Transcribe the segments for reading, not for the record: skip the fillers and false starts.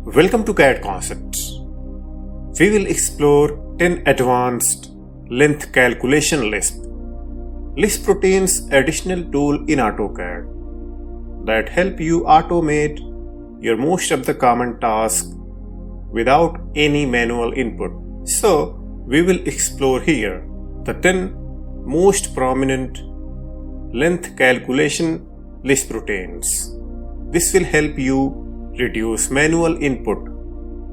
Welcome to CAD Concepts. We will explore 10 advanced length calculation Lisp. Lisp contains additional tool in AutoCAD that help you automate your most of the common tasks without any manual input. So, we will explore here the 10 most prominent length calculation Lisp routines. This will help you reduce manual input.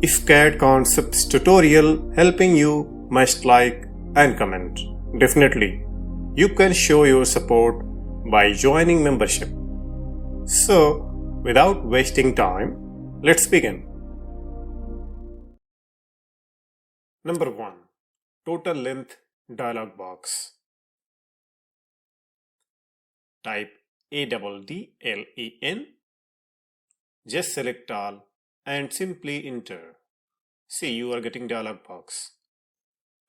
If CAD Concepts tutorial helping you, must like and comment. Definitely, you can show your support by joining membership. So, without wasting time, let's begin. Number 1. Total length dialog box. Type ADDLEN. Just select all and simply enter. See, you are getting dialog box.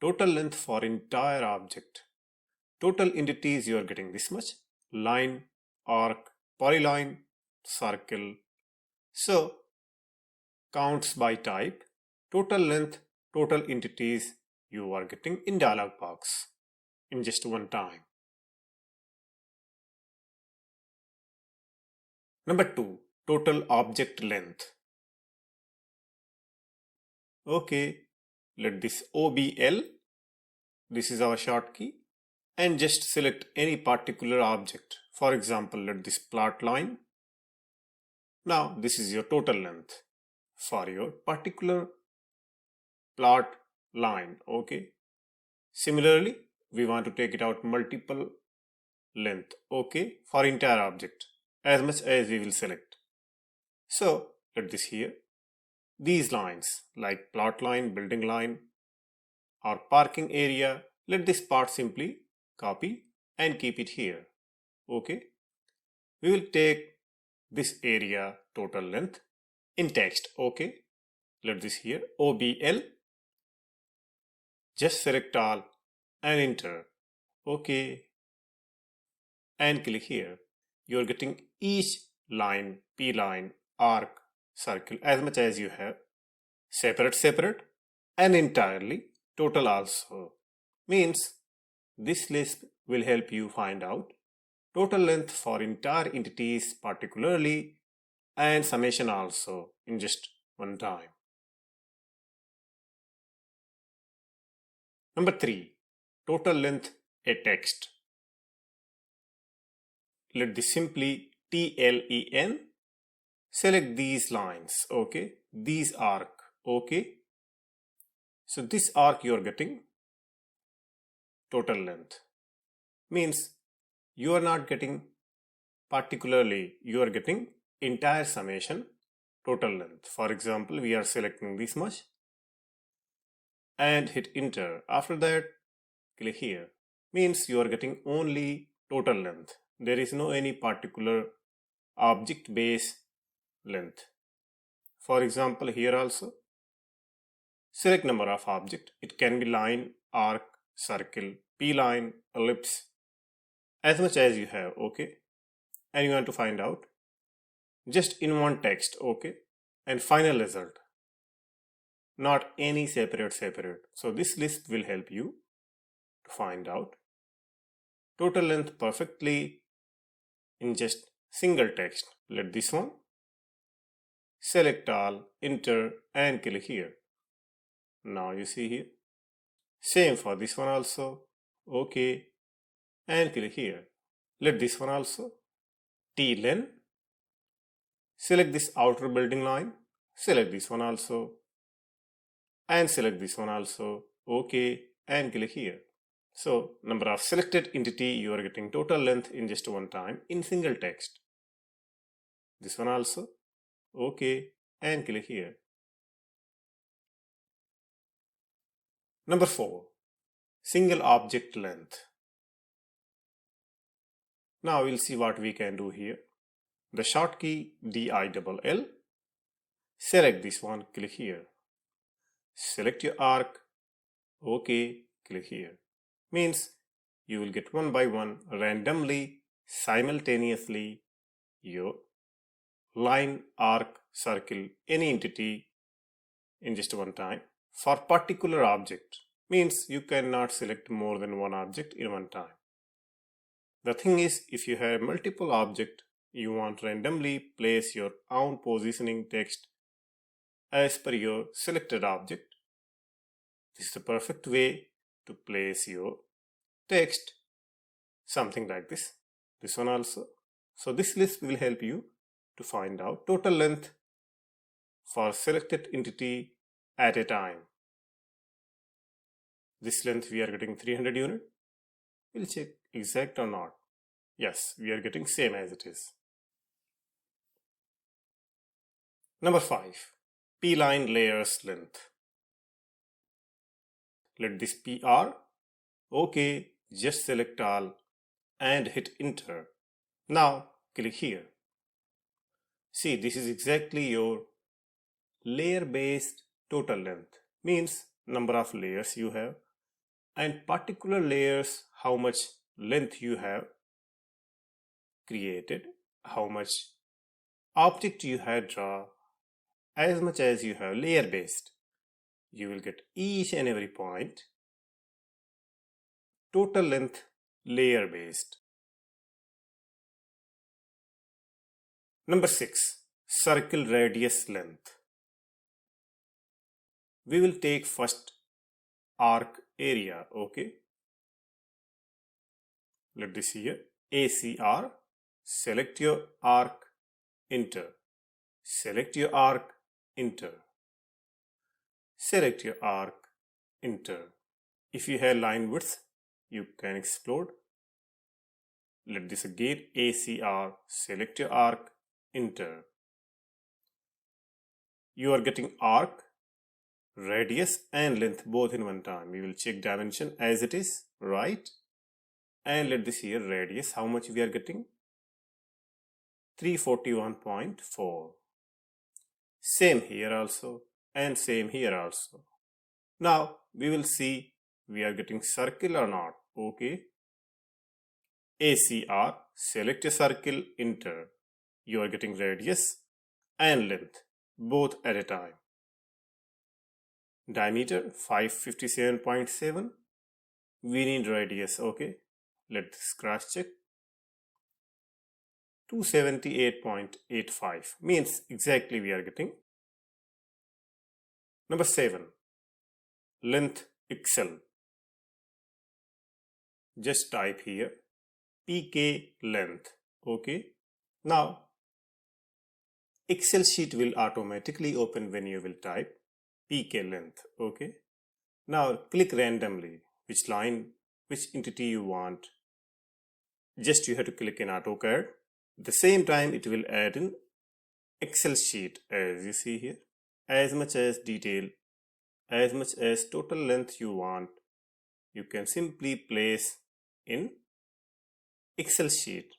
Total length for entire object. Total entities you are getting this much. Line, arc, polyline, circle. So, counts by type. Total length, total entities you are getting in dialog box in just one time. Number 2. Total object length. Okay, let this OBL, this is our short key, and just select any particular object. For example, let this plot line. Now this is your total length for your particular plot line. Okay. Similarly, we want to take it out multiple length. Okay, for entire object as much as we will select. So let this here. These lines like plot line, building line or parking area, let this part simply copy and keep it here. Okay. We will take this area total length in text. Okay. Let this here OBL. Just select all and enter. Okay. And click here. You are getting each line, P line, arc, circle as much as you have. Separate and entirely total also. Means this Lisp will help you find out total length for entire entities particularly and summation also in just one time. Number 3. Total length a text. Let this simply TLEN. Select these lines. Okay. These arc. Okay. So this arc you are getting total length. Means you are not getting particularly, you are getting entire summation total length. For example, we are selecting this much and hit enter. After that, click here. Means you are getting only total length. There is no any particular object base length. For example, here also select number of object. It can be line, arc, circle, P line, ellipse, as much as you have. Okay. And you want to find out just in one text. Okay. And final result, not any separate. So this list will help you to find out total length perfectly in just single text. Let this one. Select all, enter and click here. Now you see here. Same for this one also. Okay. And click here. Let this one also. TLEN. Select this outer building line. Select this one also. And select this one also. Okay. And click here. So number of selected entity you are getting total length in just one time in single text. This one also. Okay, and click here. Number 4. Single object length. Now we'll see what we can do here. The short key DILL. Select this one, click here. Select your arc. Okay, click here. Means you will get one by one randomly, simultaneously your line, arc, circle any entity in just one time. For particular object means you cannot select more than one object in one time. The thing is, if you have multiple objects, you want randomly place your own positioning text as per your selected object. This is the perfect way to place your text, something like this. This one also. So this list will help you to find out total length for selected entity at a time. This length we are getting 300 unit. We'll check exact or not. Yes, we are getting same as it is. Number 5. P-line layers length. Let this be R. OK, just select all and hit enter. Now click here. See, this is exactly your layer based total length. Means number of layers you have and particular layers how much length you have created, how much object you have drawn, as much as you have layer based. You will get each and every point total length layer based. Number 6. Circle radius length. We will take first arc area. Okay. Let this here ACR. Select your arc, enter. Select your arc, enter. Select your arc, enter. If you have line width, you can explode. Let this again ACR. Select your arc, enter. You are getting arc, radius and length both in one time. We will check dimension as it is, right? And let this here radius, how much we are getting? 341.4. Same here also and same here also. Now we will see we are getting circle or not. Okay. ACR, select a circle, enter. You are getting radius and length both at a time. Diameter 557.7. We need radius. Okay. Let's cross check. 278.85 means exactly we are getting. Number 7. Length Excel. Just type here PK length. Okay. Now Excel sheet will automatically open when you will type PK length. Okay. Now click randomly which line, which entity you want. Just you have to click in AutoCAD. At the same time it will add in Excel sheet as you see here. As much as detail, as much as total length you want, you can simply place in Excel sheet.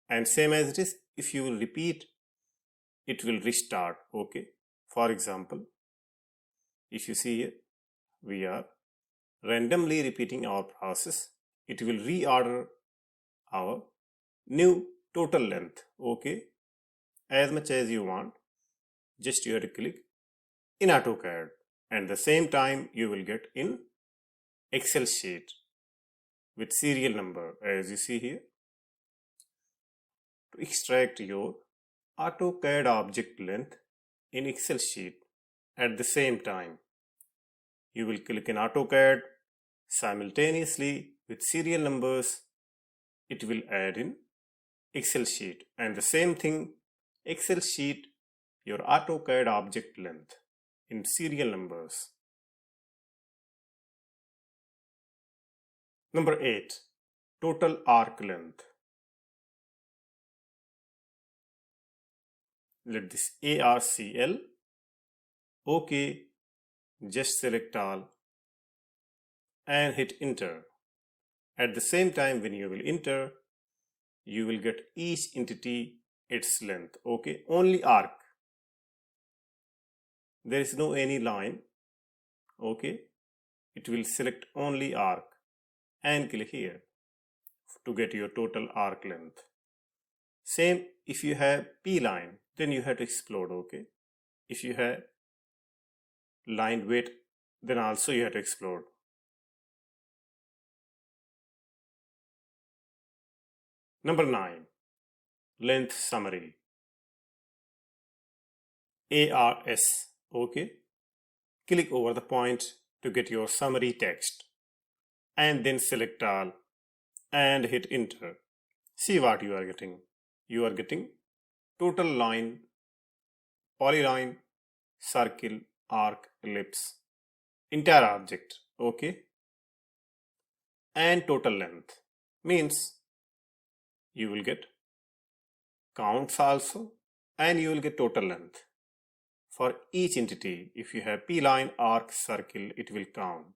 And same as it is, if you will repeat, it will restart. Okay. For example, if you see here, we are randomly repeating our process. It will reorder our new total length. Okay. As much as you want, just you have to click in AutoCAD. And the same time you will get in Excel sheet with serial number as you see here. To extract your AutoCAD object length in Excel sheet at the same time, you will click in AutoCAD simultaneously with serial numbers. It will add in Excel sheet and the same thing Excel sheet your AutoCAD object length in serial numbers. Number 8. Total arc length. Let this ARCL. OK. Just select all and hit enter. At the same time when you will enter, you will get each entity its length. Okay. Only arc. There is no any line. Okay. It will select only arc and click here to get your total arc length. Same if you have P line, then you have to explode, okay? If you have line weight, then also you have to explode. Number 9, length summary. ARS, okay? Click over the point to get your summary text and then select all and hit enter. See what you are getting. You are getting total line, polyline, circle, arc, ellipse, entire object, okay? And total length means you will get counts also and you will get total length. For each entity, if you have P-line, arc, circle, it will count.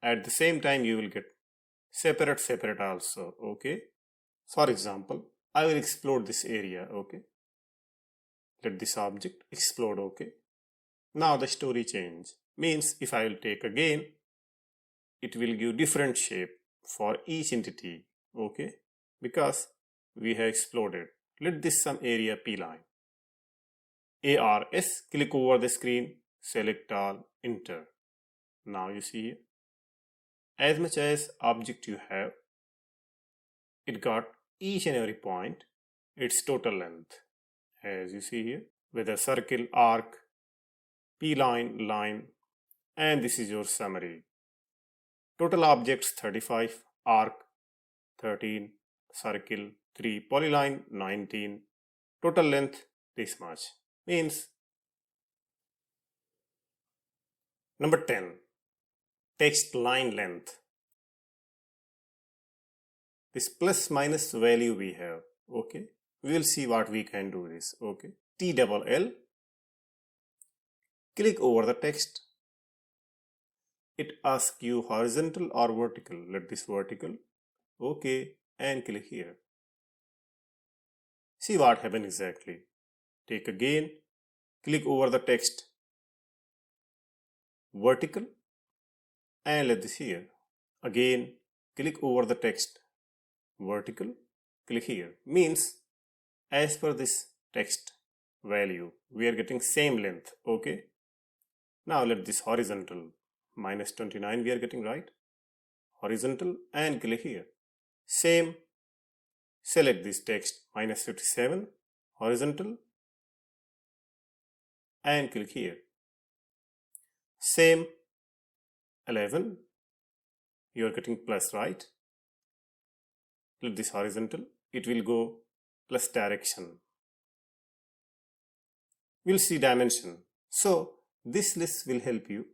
At the same time, you will get separate also, okay? For example, I will explode this area, okay? Let this object explode, okay? Now the story change. Means if I will take again, it will give different shape for each entity, okay? Because we have exploded. Let this some area P-line. ARS, click over the screen, select all, enter. Now you see here, as much as object you have, it got each and every point, its total length. As you see here, whether circle, arc, P-line, line, and this is your summary. Total objects 35, arc 13, circle 3, polyline 19, total length this much. Means number 10, text line length. This plus minus value we have, okay? We will see what we can do this, okay? TLL, click over the text. It asks you horizontal or vertical. Let this vertical, okay, and click here. See what happened exactly. Take again, click over the text, vertical, and let this here. Again, click over the text, vertical, click here. Means, as per this text value, we are getting same length, okay? Now let this horizontal, minus 29 we are getting, right? Horizontal, and click here. Same, select this text, minus 57, horizontal, and click here. Same 11, you are getting plus, right? Let this horizontal, it will go plus direction. We'll see dimension. So this list will help you.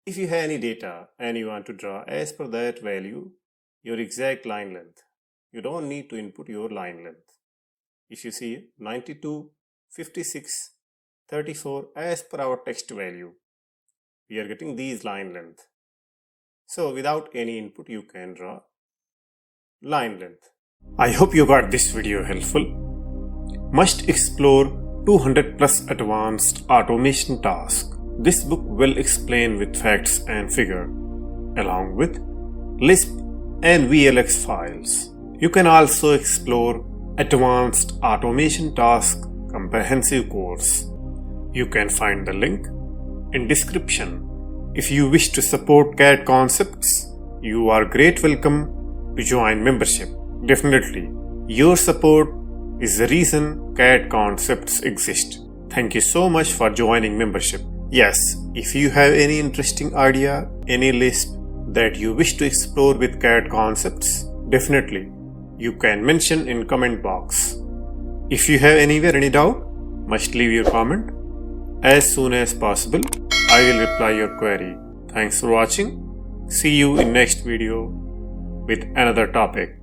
If you have any data and you want to draw as per that value your exact line length, you don't need to input your line length. If you see 92, 56, 34 as per our text value, we are getting these line length. So without any input you can draw line length. I hope you got this video helpful. Must explore 200 plus advanced automation tasks. This book will explain with facts and figure along with Lisp and VLX files. You can also explore advanced automation task comprehensive course. You can find the link in description. If you wish to support CAD concepts, you are great welcome to join membership. Definitely, your support is the reason CAD concepts exist. Thank you so much for joining membership. Yes, if you have any interesting idea, any Lisp that you wish to explore with CAD concepts, definitely you can mention in comment box. If you have any doubt, must leave your comment. As soon as possible, I will reply your query. Thanks for watching. See you in next video with another topic.